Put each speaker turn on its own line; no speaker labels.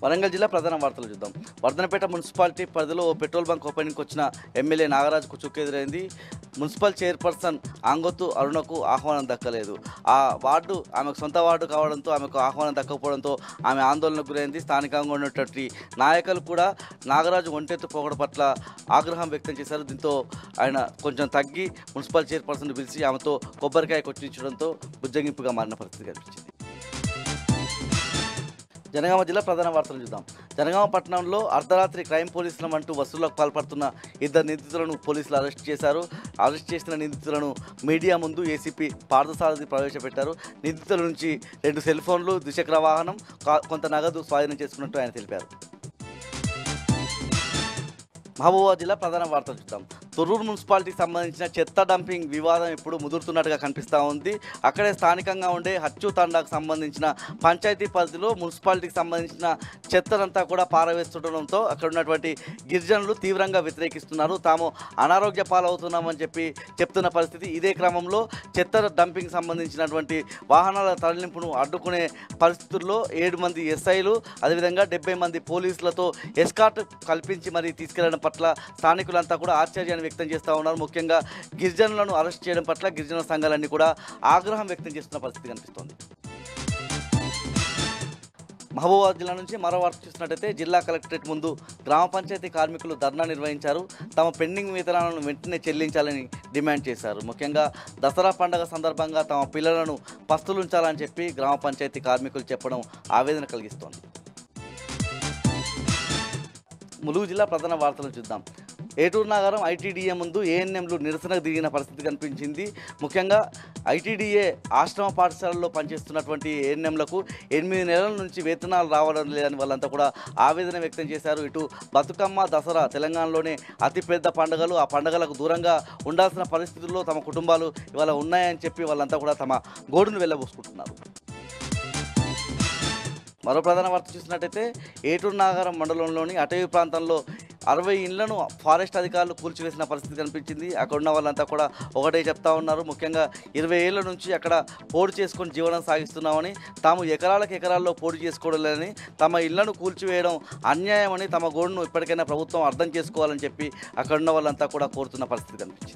వరంగల్ జిల్లా ప్రధాన వార్తలు చూద్దాం. వర్ధనపేట మున్సిపాలిటీ పరిధిలో ఓ పెట్రోల్ బంక్ ఓపెనింగ్కి వచ్చిన ఎమ్మెల్యే నాగరాజుకు చుక్కెదురైంది. మున్సిపల్ చైర్పర్సన్ ఆంగొత్తు అరుణకు ఆహ్వానం దక్కలేదు. ఆ వార్డు ఆమెకు సొంత వార్డు కావడంతో ఆమెకు ఆహ్వానం దక్కకపోవడంతో ఆమె ఆందోళనకు గురైంది. స్థానికంగా ఉన్నటువంటి నాయకులు కూడా నాగరాజు ఒంటెత్తు పోకడ పట్ల ఆగ్రహం వ్యక్తం చేశారు. దీంతో ఆయన కొంచెం తగ్గి మున్సిపల్ చైర్పర్సన్ పిలిచి ఆమెతో కొబ్బరికాయ కొట్టించడంతో బుజ్జగింపుగా మారిన పరిస్థితి కనిపించింది. జనగామ జిల్లా ప్రధాన వార్తలు చూద్దాం. జనగామ పట్టణంలో అర్ధరాత్రి క్రైమ్ పోలీసులం అంటూ వసూళ్లకు పాల్పడుతున్న ఇద్దరు నిందితులను పోలీసులు అరెస్ట్ చేశారు. అరెస్ట్ చేసిన నిందితులను మీడియా ముందు ఏసీపీ పార్థసారథి ప్రవేశపెట్టారు. నిందితుల నుంచి 2 సెల్ ఫోన్లు, ద్విచక్ర వాహనం, కొంత నగదు స్వాధీనం చేసుకున్నట్టు ఆయన తెలిపారు. మహబూబాబాద్ జిల్లా ప్రధాన వార్తలు చూద్దాం. తొర్రూరు మున్సిపాలిటీకి సంబంధించిన చెత్త డంపింగ్ వివాదం ఇప్పుడు ముదురుతున్నట్టుగా కనిపిస్తూ ఉంది. అక్కడే స్థానికంగా ఉండే హచ్చు తండాకు సంబంధించిన పంచాయతీ పరిధిలో మున్సిపాలిటీకి సంబంధించిన చెత్తనంతా కూడా పారవేస్తుండడంతో అక్కడ ఉన్నటువంటి గిరిజనులు తీవ్రంగా వ్యతిరేకిస్తున్నారు. తాము అనారోగ్య పాలవుతున్నామని చెప్తున్న పరిస్థితి. ఇదే క్రమంలో చెత్త డంపింగ్ సంబంధించినటువంటి వాహనాల తరలింపును అడ్డుకునే పరిస్థితుల్లో 7 మంది ఎస్ఐలు అదేవిధంగా 70 మంది పోలీసులతో ఎస్కార్ట్ కల్పించి మరీ తీసుకెళ్లడం పట్ల స్థానికులంతా కూడా ఆశ్చర్యాన్ని వ్యక్తం చేస్తూ ఉన్నారు. ముఖ్యంగా గిరిజనులను అరెస్ట్ చేయడం పట్ల గిరిజన సంఘాలన్నీ కూడా ఆగ్రహం వ్యక్తం చేస్తున్న పరిస్థితి కనిపిస్తోంది. మహబూబాబాద్ జిల్లా నుంచి మరో వార్త చూసినట్టయితే జిల్లా కలెక్టరేట్ ముందు గ్రామ పంచాయతీ కార్మికులు ధర్నా నిర్వహించారు. తమ పెండింగ్ వేతనాలను వెంటనే చెల్లించాలని డిమాండ్ చేశారు. ముఖ్యంగా దసరా పండుగ సందర్భంగా తమ పిల్లలను పస్తులుంచాలని చెప్పి గ్రామ పంచాయతీ కార్మికులు చెప్పడం ఆవేదన కలిగిస్తోంది. ములుగు జిల్లా ప్రధాన వార్తలు చూద్దాం. ఏటూరు నగరం ఐటీడీఏ ముందు ఏఎన్ఎంలు నిరసనకు దిగిన పరిస్థితి కనిపించింది. ముఖ్యంగా ఐటీడీఏ ఆశ్రమ పాఠశాలలో పనిచేస్తున్నటువంటి ఏఎన్ఎంలకు 8 నెలల నుంచి వేతనాలు రావడం లేదని వాళ్ళంతా కూడా ఆవేదన వ్యక్తం చేశారు. ఇటు బతుకమ్మ, దసరా తెలంగాణలోనే అతిపెద్ద పండుగలు. ఆ పండుగలకు దూరంగా ఉండాల్సిన పరిస్థితుల్లో తమ కుటుంబాలు ఇవాళ ఉన్నాయని చెప్పి వాళ్ళంతా కూడా తమ గోడును వెళ్ళబోసుకుంటున్నారు. మరో ప్రధాన వార్త చూసినట్టయితే ఏటూరు నాగరం మండలంలోని అటవీ ప్రాంతంలో 60 ఇళ్లను ఫారెస్ట్ అధికారులు కూల్చివేసిన పరిస్థితి కనిపించింది. అక్కడ ఉన్న వాళ్ళంతా కూడా ఒకటే చెప్తా ఉన్నారు. ముఖ్యంగా 20 ఏళ్ల నుంచి అక్కడ పోడు చేసుకొని జీవనం సాగిస్తున్నామని, తాము ఎకరాల్లో పోడు చేసుకోవడాలని, తమ ఇళ్లను కూల్చివేయడం అన్యాయమని, తమ గోడును ఇప్పటికైనా ప్రభుత్వం అర్థం చేసుకోవాలని చెప్పి అక్కడ ఉన్న వాళ్ళంతా కూడా కోరుతున్న పరిస్థితి కనిపించింది.